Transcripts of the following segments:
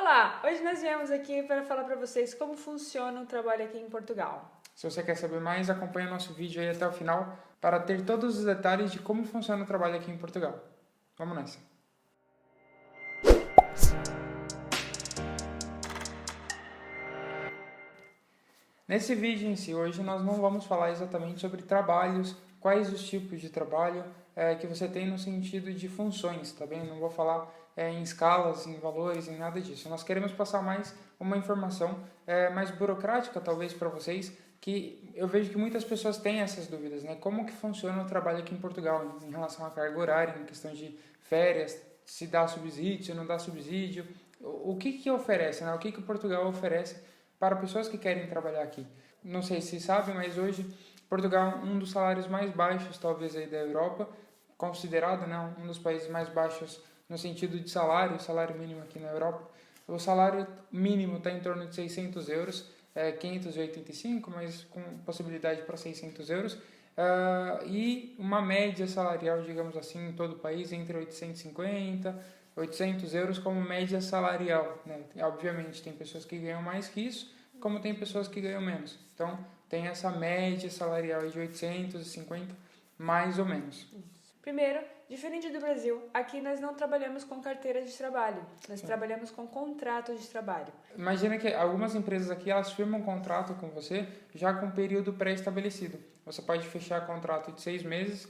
Olá! Hoje nós viemos aqui para falar para vocês como funciona o trabalho aqui em Portugal. Se você quer saber mais, acompanhe o nosso vídeo aí até o final para ter todos os detalhes de como funciona o trabalho aqui em Portugal. Vamos nessa! Nesse vídeo em si, hoje nós não vamos falar exatamente sobre trabalhos, quais os tipos de trabalho que você tem no sentido de funções, tá bem? Não vou falar em escalas, em valores, em nada disso. Nós queremos passar mais uma informação mais burocrática, talvez, para vocês, que eu vejo que muitas pessoas têm essas dúvidas, né? Como que funciona o trabalho aqui em Portugal, em relação à carga horária, em questão de férias, se dá subsídio, se não dá subsídio, o que oferece, né? O que Portugal oferece para pessoas que querem trabalhar aqui. Não sei se sabem, mas hoje Portugal é um dos salários mais baixos, talvez, aí da Europa, considerado, né, um dos países mais baixos no sentido de salário mínimo aqui na Europa. O salário mínimo está em torno de 600 euros, 585, mas com possibilidade para 600 euros, e uma média salarial, digamos assim, em todo o país, entre 850 800 euros como média salarial, né? Obviamente tem pessoas que ganham mais que isso, como tem pessoas que ganham menos. Então tem essa média salarial de 850, mais ou menos. Primeiro, diferente do Brasil, aqui nós não trabalhamos com carteira de trabalho, nós trabalhamos com contrato de trabalho. Imagina que algumas empresas aqui, elas firmam um contrato com você já com um período pré-estabelecido. Você pode fechar contrato de 6 meses,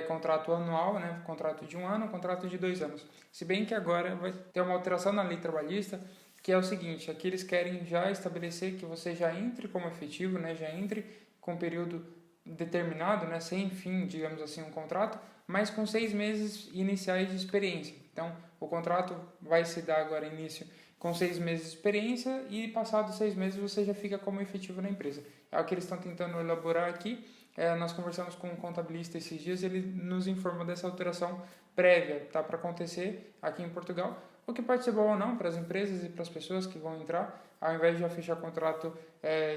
contrato anual, né? Contrato de 1 ano, contrato de 2 anos. Se bem que agora vai ter uma alteração na lei trabalhista, que é o seguinte, aqui eles querem já estabelecer que você já entre como efetivo, né? Já entre com um período determinado, né? Sem fim, digamos assim, um contrato, mas com 6 meses iniciais de experiência. Então, o contrato vai se dar agora início com 6 meses de experiência e passados 6 meses você já fica como efetivo na empresa. É o que eles estão tentando elaborar aqui. Nós conversamos com um contabilista esses dias, ele nos informou dessa alteração prévia, tá, para acontecer aqui em Portugal, o que pode ser bom ou não para as empresas e para as pessoas que vão entrar, ao invés de já fechar contrato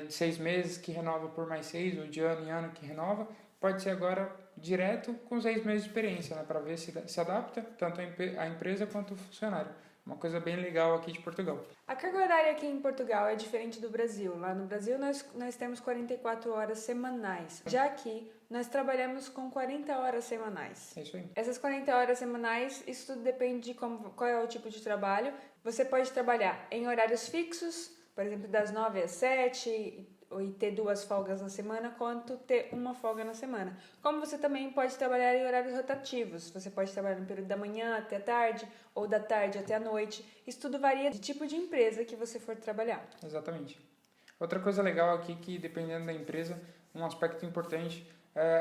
de 6 meses que renova por mais 6, ou de ano em ano que renova, pode ser agora direto com 6 meses de experiência, né, para ver se adapta tanto a empresa quanto o funcionário. Uma coisa bem legal aqui de Portugal. A carga horária aqui em Portugal é diferente do Brasil. Lá no Brasil nós temos 44 horas semanais. Já aqui nós trabalhamos com 40 horas semanais. É isso aí. Essas 40 horas semanais, isso tudo depende de qual é o tipo de trabalho. Você pode trabalhar em horários fixos, por exemplo, das 9 às 7 e ter 2 folgas na semana, quanto ter uma folga na semana. Como você também pode trabalhar em horários rotativos. Você pode trabalhar no período da manhã até a tarde, ou da tarde até a noite. Isso tudo varia de tipo de empresa que você for trabalhar. Exatamente. Outra coisa legal aqui que, dependendo da empresa, um aspecto importante,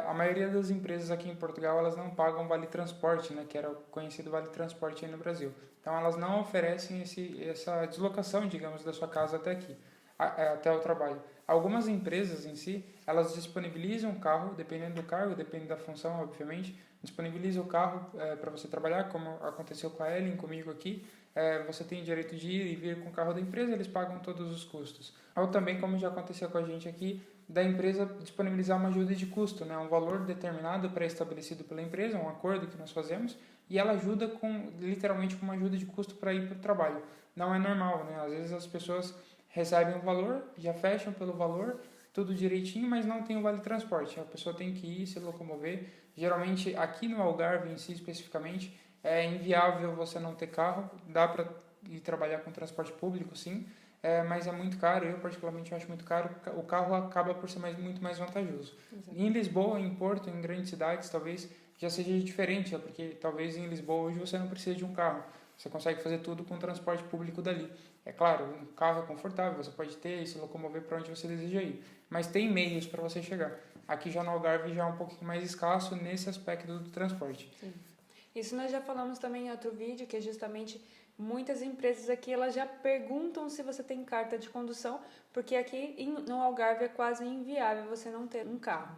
a maioria das empresas aqui em Portugal, elas não pagam vale transporte, né, que era o conhecido vale transporte aí no Brasil. Então, elas não oferecem essa deslocação, digamos, da sua casa até aqui, até o trabalho. Algumas empresas em si, elas disponibilizam o carro, dependendo do cargo, depende da função, obviamente, disponibilizam o carro para você trabalhar, como aconteceu com a Ellen, comigo aqui. Você tem o direito de ir e vir com o carro da empresa, eles pagam todos os custos. Ou também, como já aconteceu com a gente aqui, da empresa disponibilizar uma ajuda de custo, né? Um valor determinado pré-estabelecido pela empresa, um acordo que nós fazemos, e ela ajuda literalmente com uma ajuda de custo para ir para o trabalho. Não é normal, né? Às vezes as pessoas recebem o valor, já fecham pelo valor, tudo direitinho, mas não tem o vale transporte. A pessoa tem que ir, se locomover. Geralmente, aqui no Algarve em si especificamente, é inviável você não ter carro. Dá para ir trabalhar com transporte público, sim, mas é muito caro. Eu, particularmente, acho muito caro. O carro acaba por ser muito mais vantajoso. Exato. Em Lisboa, em Porto, em grandes cidades, talvez já seja diferente, porque talvez em Lisboa hoje você não precisa de um carro. Você consegue fazer tudo com o transporte público dali. É claro, um carro é confortável, você pode ter e se locomover para onde você deseja ir. Mas tem meios para você chegar. Aqui já no Algarve já é um pouquinho mais escasso nesse aspecto do transporte. Sim. Isso nós já falamos também em outro vídeo, que é justamente muitas empresas aqui elas já perguntam se você tem carta de condução, porque aqui no Algarve é quase inviável você não ter um carro.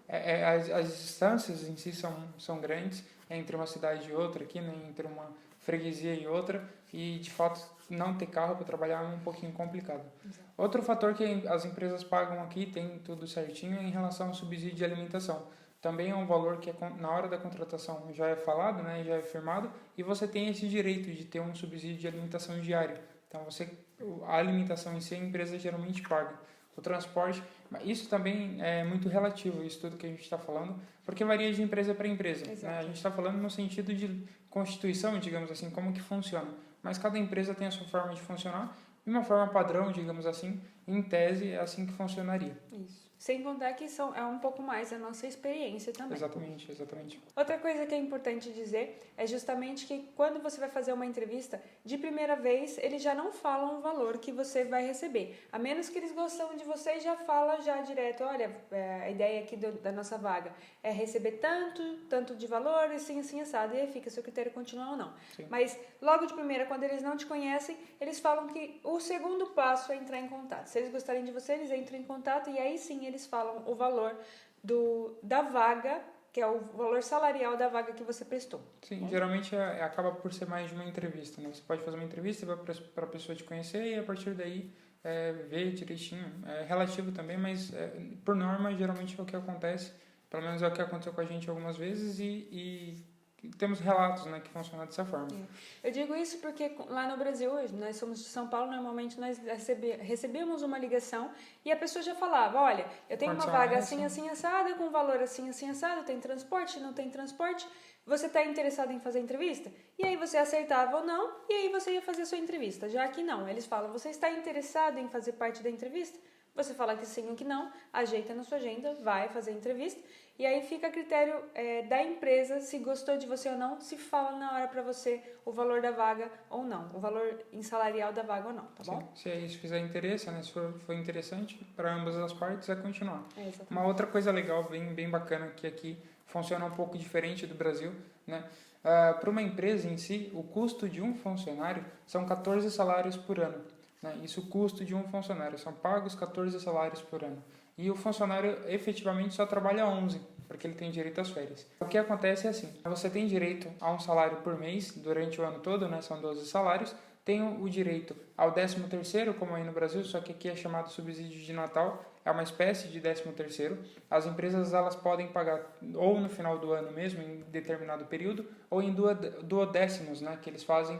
As distâncias em si são grandes entre uma cidade e outra aqui, né, entre uma freguesia e outra, e de fato não ter carro para trabalhar é um pouquinho complicado. Exato. Outro fator que as empresas pagam aqui, tem tudo certinho, é em relação ao subsídio de alimentação. Também é um valor que na hora da contratação já é falado, né, já é firmado, e você tem esse direito de ter um subsídio de alimentação diário. Então, a alimentação em si a empresa geralmente paga. O transporte, isso também é muito relativo, isso tudo que a gente está falando, porque varia de empresa para empresa. Né? A gente está falando no sentido de constituição, digamos assim, como que funciona. Mas cada empresa tem a sua forma de funcionar, e uma forma padrão, digamos assim, em tese, é assim que funcionaria. Isso. Sem contar que é um pouco mais a nossa experiência também. Exatamente, exatamente. Outra coisa que é importante dizer é justamente que quando você vai fazer uma entrevista, de primeira vez, eles já não falam o valor que você vai receber. A menos que eles gostam de você, já fala já direto, olha, a ideia aqui da nossa vaga é receber tanto de valor, assim, assim, assado, e aí fica seu critério continuar ou não. Sim. Mas logo de primeira, quando eles não te conhecem, eles falam que o segundo passo é entrar em contato. Se eles gostarem de você, eles entram em contato e aí sim eles falam o valor da vaga, que é o valor salarial da vaga que você prestou. Sim, geralmente acaba por ser mais de uma entrevista, né? Você pode fazer uma entrevista para a pessoa te conhecer e a partir daí ver direitinho. É relativo também, mas por norma geralmente é o que acontece, pelo menos é o que aconteceu com a gente algumas vezes e temos relatos, né, que funcionam dessa forma. Eu digo isso porque lá no Brasil, nós somos de São Paulo, normalmente nós recebemos uma ligação e a pessoa já falava, olha, eu tenho uma vaga assim, assim, assada, com valor assim, assim, assado, tem transporte, não tem transporte, você está interessado em fazer entrevista? E aí você acertava ou não, e aí você ia fazer a sua entrevista. Já que não, eles falam, você está interessado em fazer parte da entrevista? Você fala que sim ou que não, ajeita na sua agenda, vai fazer a entrevista. E aí fica a critério da empresa se gostou de você ou não, se fala na hora para você o valor da vaga ou não, o valor salarial da vaga ou não, tá bom? Sim, se isso fizer interesse, né, se for interessante para ambas as partes, é continuar. Exatamente. Uma outra coisa legal, bem bacana, que aqui funciona um pouco diferente do Brasil, né? Para uma empresa em si, o custo de um funcionário são 14 salários por ano. Né? Isso, o custo de um funcionário, são pagos 14 salários por ano. E o funcionário efetivamente só trabalha 11, porque ele tem direito às férias. O que acontece é assim, você tem direito a um salário por mês durante o ano todo, né? São 12 salários, tem o direito ao 13º, como aí no Brasil, só que aqui é chamado subsídio de Natal, é uma espécie de 13º. As empresas elas podem pagar ou no final do ano mesmo, em determinado período, ou em duodécimos, né? Que eles fazem,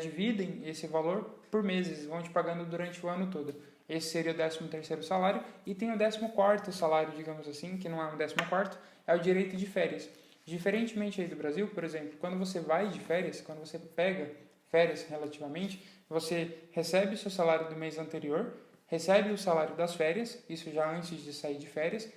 dividem esse valor por meses, vão te pagando durante o ano todo. Esse seria o 13º salário. E tem o 14º salário, digamos assim, que não é um 14º, é o direito de férias. Diferentemente aí do Brasil, por exemplo, quando você vai de férias, quando você pega férias relativamente, você recebe o seu salário do mês anterior, recebe o salário das férias, isso já antes de sair de férias,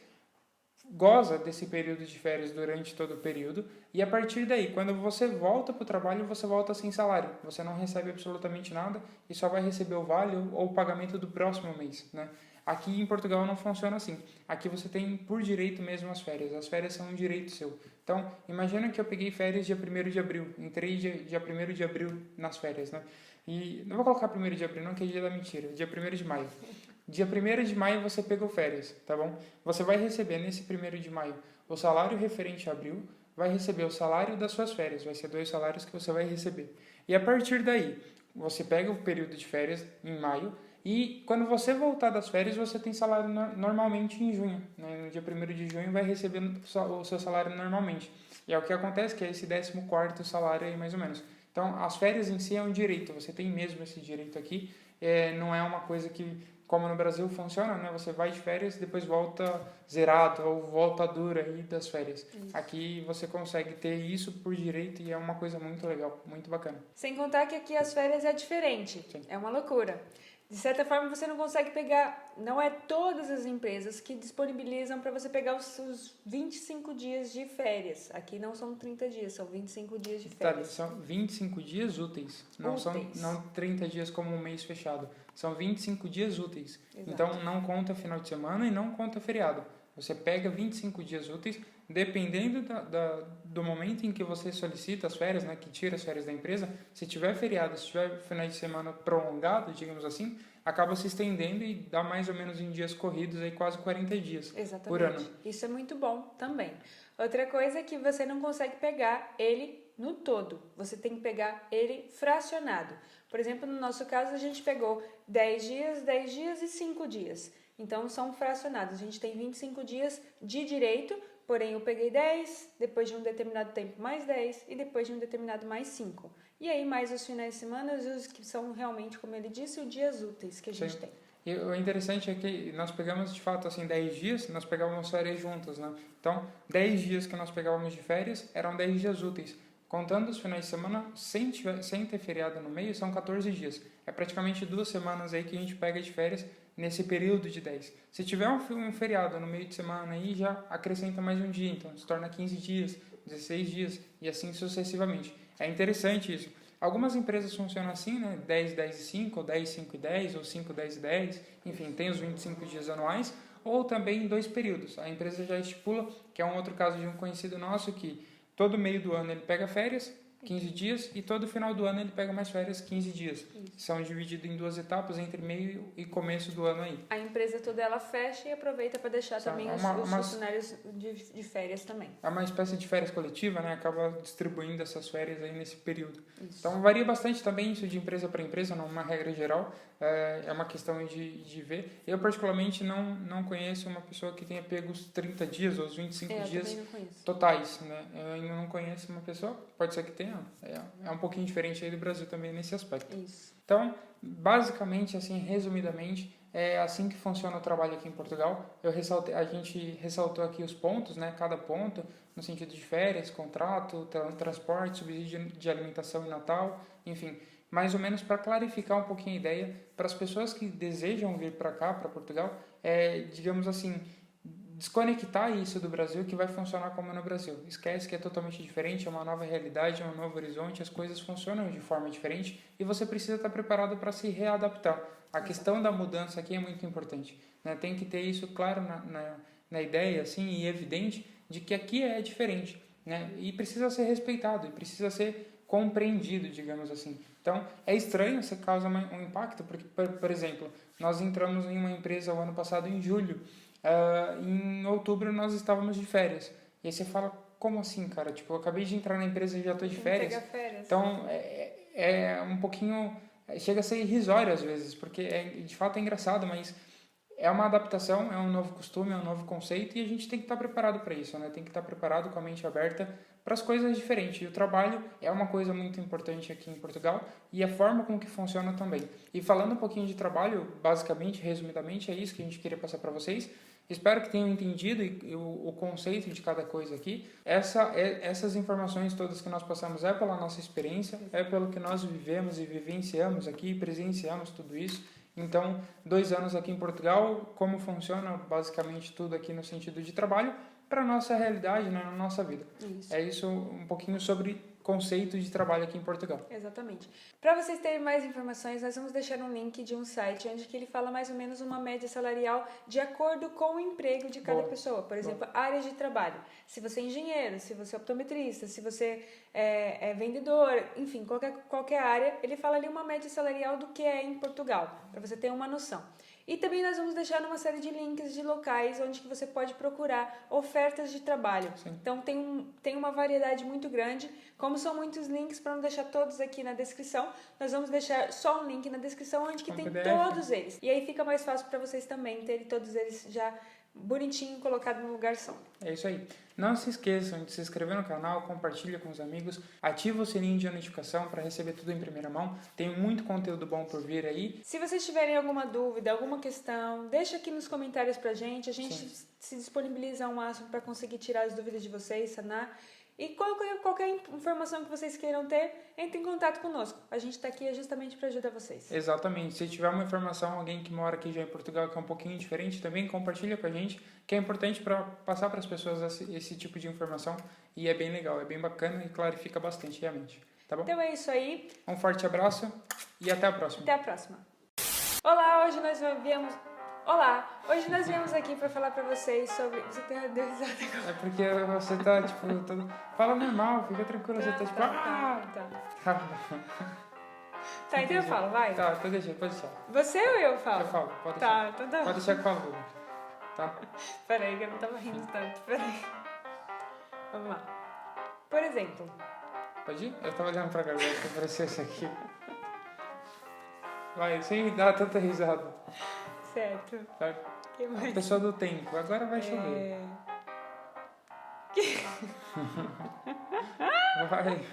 goza desse período de férias durante todo o período e a partir daí, quando você volta para o trabalho, você volta sem salário. Você não recebe absolutamente nada e só vai receber o vale ou o pagamento do próximo mês, né? Aqui em Portugal não funciona assim. Aqui você tem por direito mesmo as férias. As férias são um direito seu. Então, imagina que eu peguei férias dia 1º de abril. Entrei dia 1º de abril nas férias, né? E não vou colocar 1º de abril não, que é dia da mentira. Dia 1º de maio. Dia 1º de maio você pegou férias, tá bom? Você vai receber nesse 1º de maio o salário referente a abril, vai receber o salário das suas férias, vai ser 2 salários que você vai receber. E a partir daí, você pega o período de férias em maio e quando você voltar das férias, você tem salário normalmente em junho. Né? No dia 1º de junho vai receber o seu salário normalmente. E é o que acontece, que é esse 14º salário aí mais ou menos. Então, as férias em si é um direito, você tem mesmo esse direito aqui, não é uma coisa que, como no Brasil funciona, né? Você vai de férias e depois volta zerado ou volta dura aí das férias. Isso. Aqui você consegue ter isso por direito e é uma coisa muito legal, muito bacana. Sem contar que aqui as férias é diferente. Sim. É uma loucura. De certa forma, você não consegue pegar... Não é todas as empresas que disponibilizam para você pegar os 25 dias de férias. Aqui não são 30 dias, são 25 dias de férias. São 25 dias úteis. Não são 30 dias como um mês fechado. São 25 dias úteis. Exato. Então, não conta final de semana e não conta feriado. Você pega 25 dias úteis, dependendo do momento em que você solicita as férias, né, que tira as férias da empresa, se tiver feriado, se tiver final de semana prolongado, digamos assim, acaba se estendendo e dá mais ou menos em dias corridos, aí quase 40 dias. Exatamente. Por ano. Isso é muito bom também. Outra coisa é que você não consegue pegar ele no todo, você tem que pegar ele fracionado. Por exemplo, no nosso caso, a gente pegou 10 dias e 5 dias. Então, são fracionados. A gente tem 25 dias de direito, porém eu peguei 10, depois de um determinado tempo mais 10 e depois de um determinado mais 5. E aí mais os finais de semana, os que são realmente, como ele disse, os dias úteis que a gente tem. E o interessante é que nós pegamos, de fato, assim, 10 dias, nós pegávamos férias juntas, né? Então, 10 dias que nós pegávamos de férias eram 10 dias úteis. Contando os finais de semana, sem ter feriado no meio, são 14 dias. É praticamente 2 semanas aí que a gente pega de férias nesse período de 10. Se tiver um feriado no meio de semana aí, já acrescenta mais um dia, então se torna 15 dias, 16 dias e assim sucessivamente. É interessante isso. Algumas empresas funcionam assim, né? 10, 10 e 5, ou 10, 5 e 10, ou 5, 10 e 10, enfim, tem os 25 dias anuais, ou também em 2 períodos. A empresa já estipula, que é um outro caso de um conhecido nosso, que todo meio do ano ele pega férias, 15 dias, e todo final do ano ele pega mais férias, 15 dias. Isso. São divididos em 2 etapas, entre meio e começo do ano aí. A empresa toda ela fecha e aproveita para deixar também os funcionários de férias também. É uma espécie de férias coletiva, né? Acaba distribuindo essas férias aí nesse período. Isso. Então varia bastante também isso de empresa para empresa, não é uma regra geral, é uma questão de ver. Eu particularmente não conheço uma pessoa que tenha pego os 30 dias ou os 25 dias totais, né? Eu ainda não conheço uma pessoa, pode ser que tenha, é um pouquinho diferente aí do Brasil também nesse aspecto. Isso. Então, basicamente, assim, resumidamente, é assim que funciona o trabalho aqui em Portugal. A gente ressaltou aqui os pontos, né? Cada ponto, no sentido de férias, contrato, transporte, subsídio de alimentação e Natal, enfim, mais ou menos para clarificar um pouquinho a ideia para as pessoas que desejam vir para cá, para Portugal, digamos assim, desconectar isso do Brasil, que vai funcionar como no Brasil. Esquece que é totalmente diferente, é uma nova realidade, é um novo horizonte, as coisas funcionam de forma diferente e você precisa estar preparado para se readaptar. A questão da mudança aqui é muito importante, né? Tem que ter isso claro na ideia, assim, e evidente de que aqui é diferente, né? E precisa ser respeitado, e precisa ser compreendido, digamos assim. Então, é estranho, você causa um impacto, porque, por exemplo, nós entramos em uma empresa o ano passado em julho, em outubro nós estávamos de férias. E aí você fala, como assim, cara? Tipo, eu acabei de entrar na empresa e já estou de férias. Então, é um pouquinho... Chega a ser irrisório às vezes, porque de fato é engraçado, mas é uma adaptação, é um novo costume, é um novo conceito e a gente tem que estar preparado para isso, né? Tem que estar preparado com a mente aberta para as coisas diferentes. E o trabalho é uma coisa muito importante aqui em Portugal e a forma com que funciona também. E falando um pouquinho de trabalho, basicamente, resumidamente, é isso que a gente queria passar para vocês. Espero que tenham entendido o conceito de cada coisa aqui. Essas informações todas que nós passamos é pela nossa experiência, é pelo que nós vivemos e vivenciamos aqui, presenciamos tudo isso. Então, 2 anos aqui em Portugal, como funciona basicamente tudo aqui no sentido de trabalho, para a nossa realidade, né, na nossa vida. Isso. É isso um pouquinho sobre conceito de trabalho aqui em Portugal. Exatamente. Para vocês terem mais informações, nós vamos deixar um link de um site onde que ele fala mais ou menos uma média salarial de acordo com o emprego de cada pessoa. Por exemplo, áreas de trabalho. Se você é engenheiro, se você é optometrista, se você é vendedor, enfim, qualquer área, ele fala ali uma média salarial do que é em Portugal, para você ter uma noção. E também nós vamos deixar uma série de links de locais onde que você pode procurar ofertas de trabalho. Sim. Então tem uma variedade muito grande. Como são muitos links, para não deixar todos aqui na descrição, nós vamos deixar só um link na descrição onde que tem PDF. todos eles. E aí fica mais fácil para vocês também terem todos eles já bonitinho colocado no lugar só. É isso aí. Não se esqueçam de se inscrever no canal, compartilha com os amigos, ativa o sininho de notificação para receber tudo em primeira mão. Tem muito conteúdo bom por vir aí. Se vocês tiverem alguma dúvida, alguma questão, deixa aqui nos comentários pra gente. A gente se disponibiliza ao máximo para conseguir tirar as dúvidas de vocês, sanar. E qualquer informação que vocês queiram ter, entre em contato conosco. A gente está aqui justamente para ajudar vocês. Exatamente. Se tiver uma informação, alguém que mora aqui já em Portugal, que é um pouquinho diferente também, compartilha com a gente, que é importante para passar para as pessoas esse tipo de informação. E é bem legal, é bem bacana e clarifica bastante a mente. Tá bom? Então é isso aí. Um forte abraço e até a próxima. Até a próxima. Olá, hoje nós viemos... Olá, hoje nós viemos aqui para falar para vocês sobre... Você deu risada agora. É porque você tá, tipo, todo... Fala normal, fica tranquilo, você tá, tipo... Tá, então eu falo, vai. Tá, pode deixar, pode deixar. Você ou eu falo? Eu falo, pode tá, deixar. Então tá. Pode deixar que eu falo. Tá? Peraí, que eu não tava rindo tanto. Peraí. Vamos lá. Por exemplo... Pode ir? Eu tava olhando pra cá, que apareceu isso aqui. Vai, sem dar tanta risada. Certo. Vai. Que mais? Pessoa do tempo, agora vai chover. Vai.